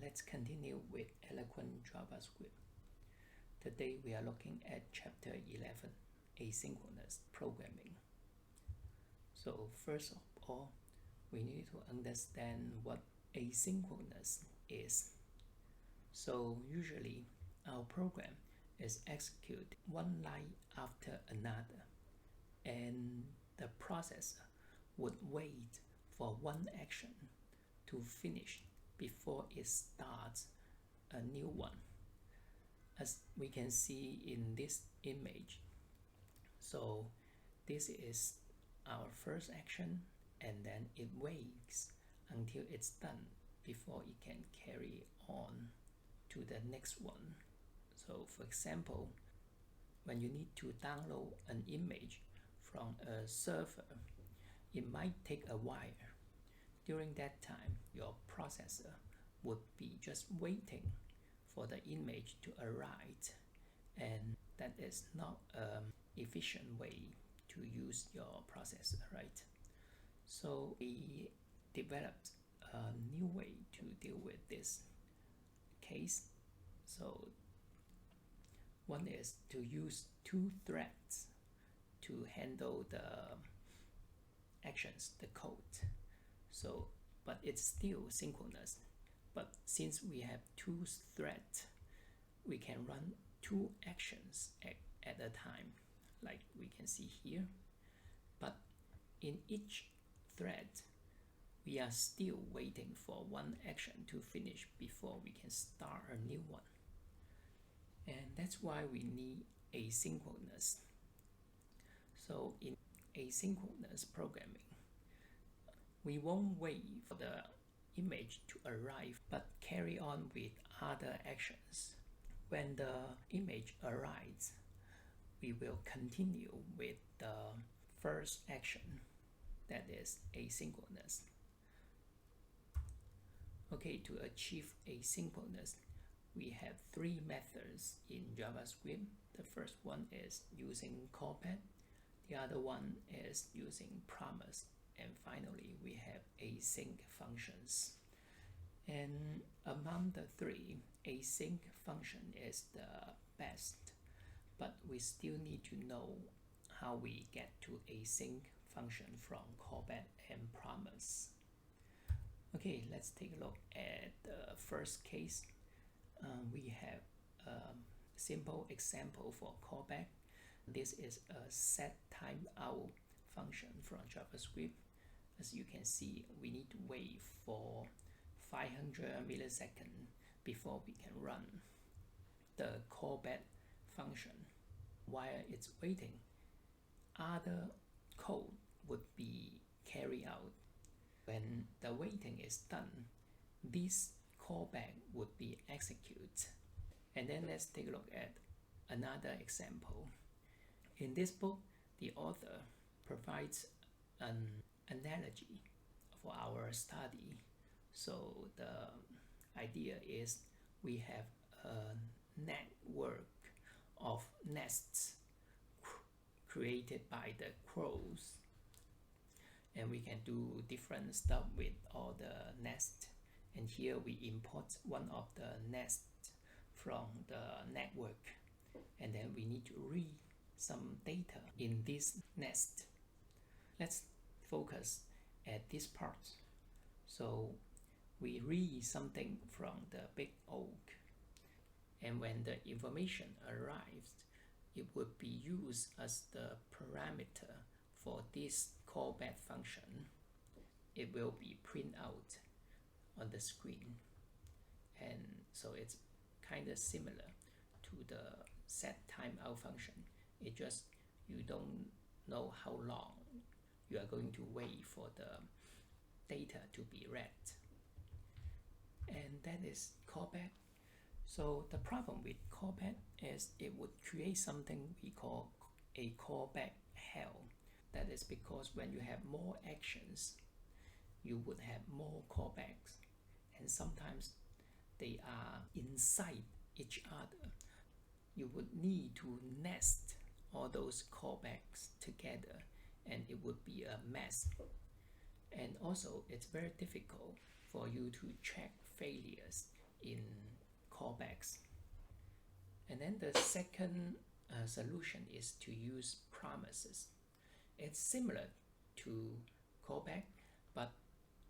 Let's continue with Eloquent JavaScript. Today we are looking at chapter 11, Asynchronous Programming. So first of all, we need to understand what asynchronous is. So usually our program is executed one line after another, and the processor would wait for one action to finish before it starts a new one, as we can see in this image. So this is our first action, and then it waits until it's done before it can carry on to the next one. So for example, when you need to download an image from a server, it might take a while. During that time, your processor would be just waiting for the image to arrive, and that is not an efficient way to use your processor, right? So we developed a new way to deal with this case. So one is to use two threads to handle the actions, the code. So, but it's still synchronous. But since we have two threads, we can run two actions at a time, like we can see here. But in each thread, we are still waiting for one action to finish before we can start a new one. And that's why we need asynchronous. So in asynchronous programming, we won't wait for the image to arrive, but carry on with other actions. When the image arrives, we will continue with the first action, that is asynchronous. Okay, to achieve asynchronous, we have three methods in JavaScript. The first one is using callback, the other one is using promise, and finally we have async functions. And among the three, async function is the best, but we still need to know how we get to async function from callback and promise. Okay, let's take a look at the first case. We have a simple example for callback. This is a set timeout function from JavaScript. As you can see, we need to wait for 500 milliseconds before we can run the callback function. While it's waiting, other code would be carried out. When the waiting is done, this callback would be executed. And then let's take a look at another example. In this book, the author provides an analogy for our study. So the idea is we have a network of nests created by the crows, and we can do different stuff with all the nests. And here we import one of the nests from the network, and then we need to read some data in this nest. Let's focus at this part. So we read something from the big oak, and when the information arrives, it would be used as the parameter for this callback function. It will be printed out on the screen, and so it's kind of similar to the set timeout function. It just you don't know how long you are going to wait for the data to be read, and that is callback. So the problem with callback is it would create something we call a callback hell. That is because when you have more actions, you would have more callbacks, and sometimes they are inside each other. You would need to nest all those callbacks together, and it would be a mess. And also, it's very difficult for you to check failures in callbacks. And then the second solution is to use promises. It's similar to callback, but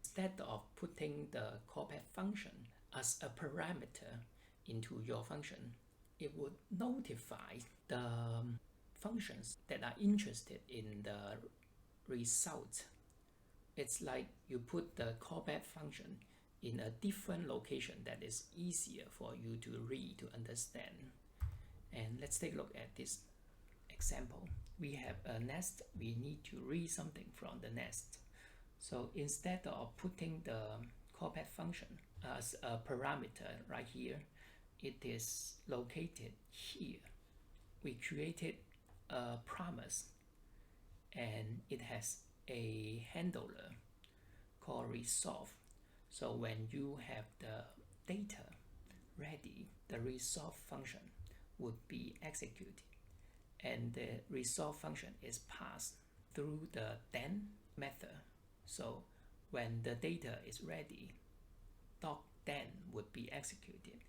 instead of putting the callback function as a parameter into your function, it would notify the functions that are interested in the result. It's like you put the callback function in a different location that is easier for you to read, to understand. And let's take a look at this example. We have a nest. We need to read something from the nest. So instead of putting the callback function as a parameter right here, it is located here. We created a promise, and it has a handler called resolve. So when you have the data ready, the resolve function would be executed, and the resolve function is passed through the then method. So when the data is ready, .then would be executed.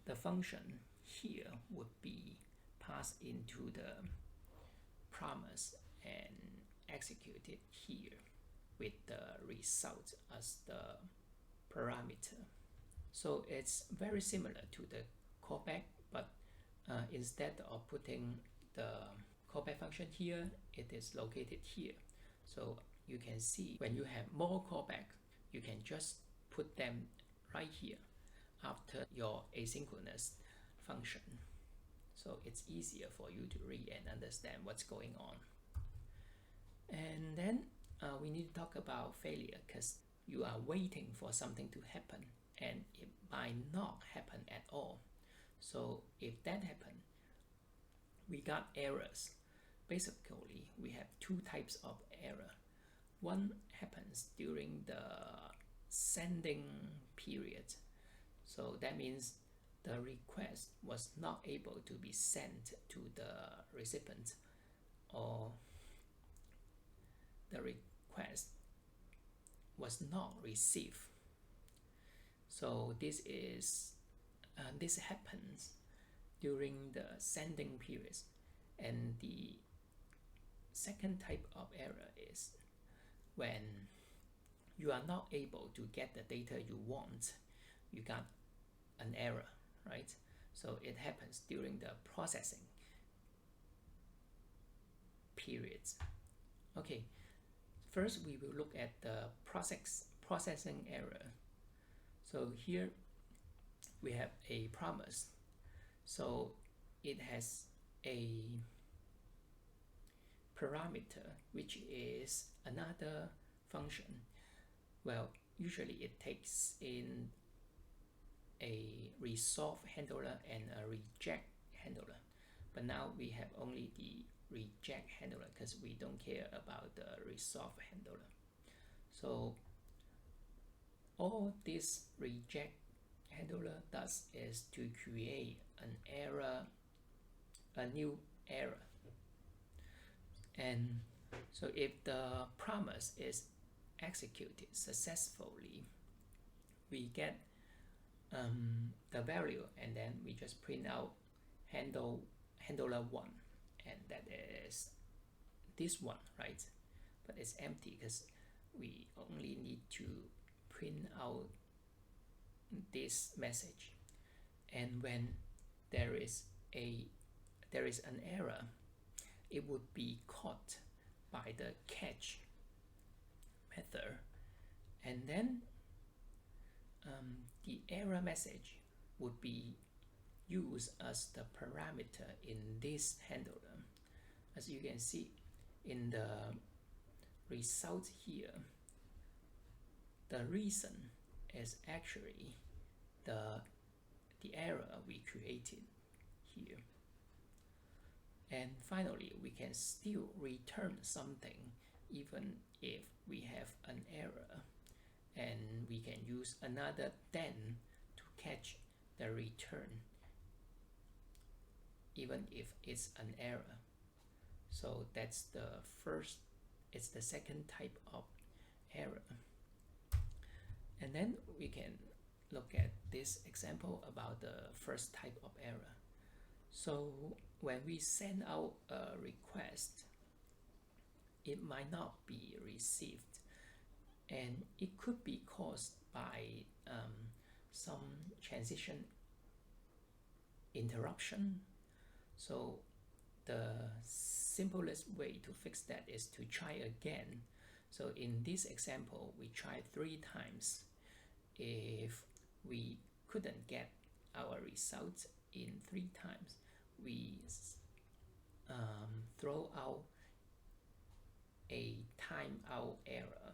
The function here would be passed into the promise and executed here with the result as the parameter. So it's very similar to the callback, but instead of putting the callback function here, it is located here. So you can see when you have more callbacks, you can just put them right here after your asynchronous function. So it's easier for you to read and understand what's going on. And then we need to talk about failure, because you are waiting for something to happen and it might not happen at all. So if that happens, we got errors. Basically, we have two types of error. One happens during the sending period. So that means the request was not able to be sent to the recipient, or the request was not received. So this happens during the sending period. And the second type of error is when you are not able to get the data you want. You got an error, right? So it happens during the processing periods. Okay, first we will look at the processing error. So here we have a promise. So it has a parameter, which is another function. Well, usually it takes in a resolve handler and a reject handler, but now we have only the reject handler because we don't care about the resolve handler. So all this reject handler does is to create an error, a new error. And so if the promise is executed successfully, we get the value, and then we just print out handler 1, and that is this one, right? But it's empty because we only need to print out this message. And when there is an error, it would be caught by the catch method, and then the error message would be used as the parameter in this handler. As you can see in the result here, the reason is actually the error we created here. And finally, we can still return something even if we have an error, and we can use another then to catch the return even if it's an error. So that's it's the second type of error. And then we can look at this example about the first type of error. So when we send out a request, it might not be received, and it could be caused by some transition interruption. So the simplest way to fix that is to try again. So in this example, we tried 3 times. If we couldn't get our results in 3 times, we throw out a timeout error.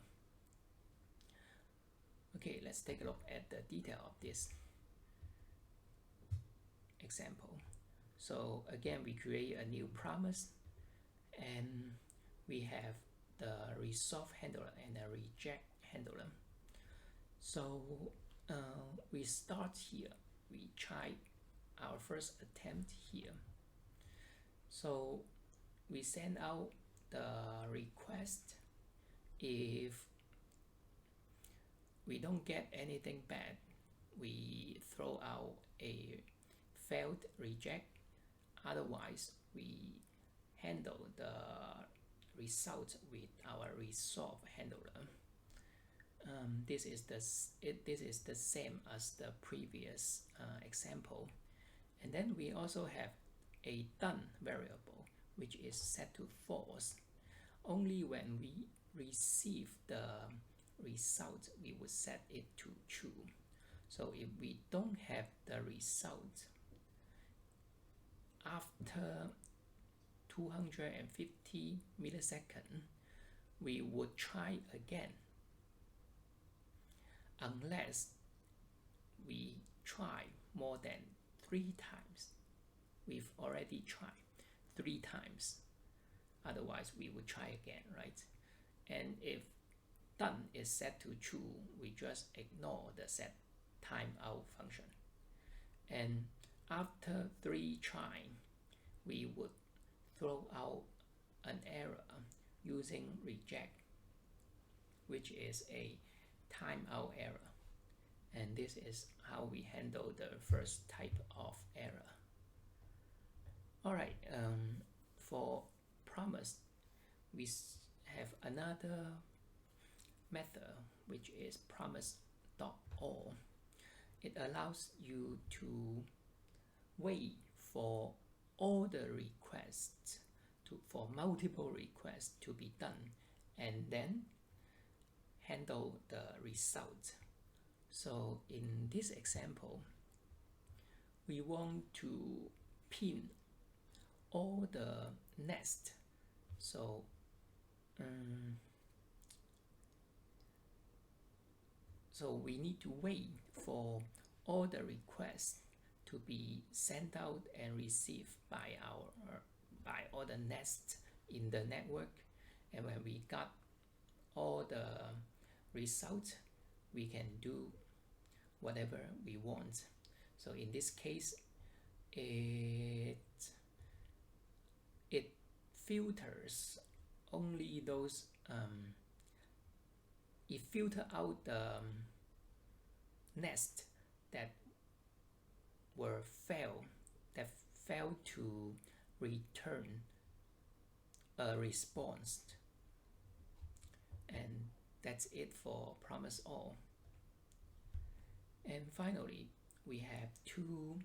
Okay, let's take a look at the detail of this example. So again, we create a new promise, and we have the resolve handler and the reject handler. So we start here. We try our first attempt here. So we send out the request. If we don't get anything back, we throw out a failed reject. Otherwise, we handle the result with our resolve handler. This is the same as the previous example. And then we also have a done variable, which is set to false. Only when we receive the result, we would set it to true. So if we don't have the result after 250 milliseconds, we would try again, unless we try more than 3 times. We've already tried 3 times. Otherwise, we would try again, right? And if done is set to true, we just ignore the set timeout function. And after 3 tries, we would throw out an error using reject, which is a timeout error. And this is how we handle the first type of error. Alright, for promise, we have another method, which is Promise.all. It allows you to wait for all the requests, for multiple requests to be done, and then handle the result. So in this example, we want to pin all the nest. So we need to wait for all the requests to be sent out and received by all the nests in the network. And when we got all the results, we can do whatever we want. So in this case, it filters only those it filter out the nest that failed to return a response. And that's it for Promise.all. And finally, we have 2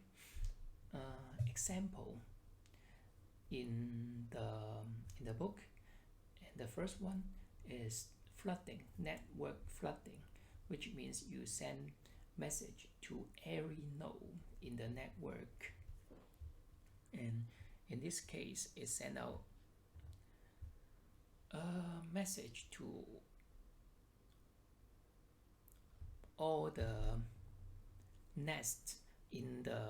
examples in the book. And the first one is flooding, network flooding, which means you send message to every node in the network. And in this case, it sent out a message to all the nests in the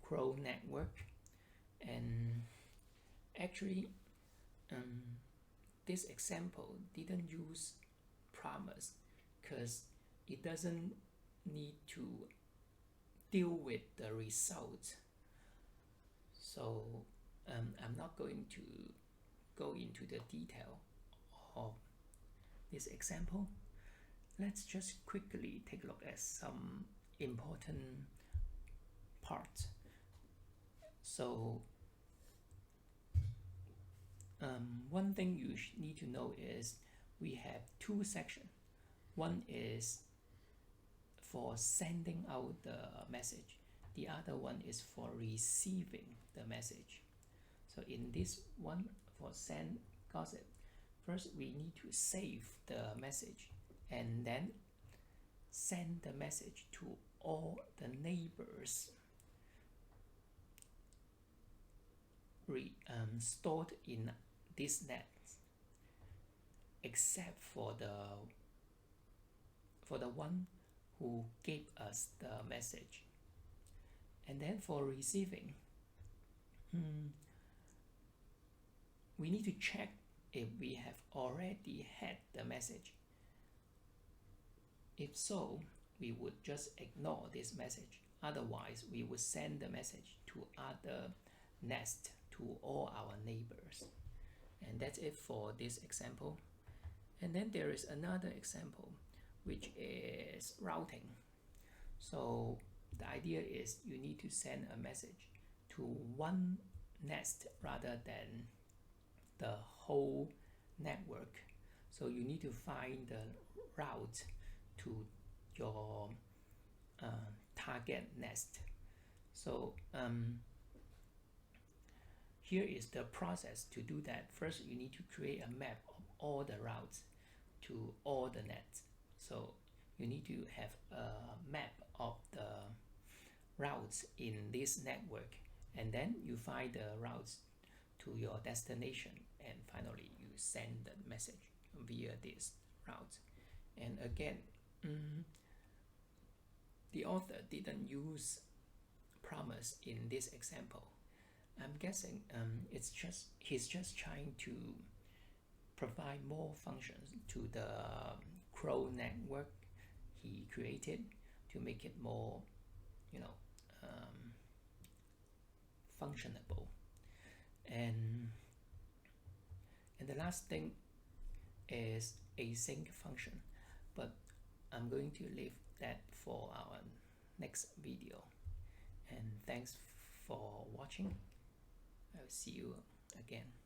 Crow network. And actually, this example didn't use promise because it doesn't need to deal with the result. So I'm not going to go into the detail of this example. Let's just quickly take a look at some important part. So one thing you need to know is we have two sections. One is for sending out the message. The other one is for receiving the message. So in this one, for send gossip, first we need to save the message and then send the message to all the neighbors stored in this net, except for the one who gave us the message. And then for receiving, we need to check if we have already had the message. If so, we would just ignore this message. Otherwise, we would send the message to other nests, to all our neighbors. And that's it for this example. And then there is another example, which is routing. So the idea is you need to send a message to one nest rather than the whole network. So you need to find the route to your target nest. So here is the process to do that. First, you need to create a map of all the routes to all the nets. So you need to have a map of the routes in this network, and then you find the routes to your destination, and finally you send the message via this route. And again, the author didn't use promise in this example. I'm guessing he's just trying to provide more functions to the Crow network he created to make it more, functionable. And the last thing is async function, but I'm going to leave that for our next video. And thanks for watching. I'll see you again.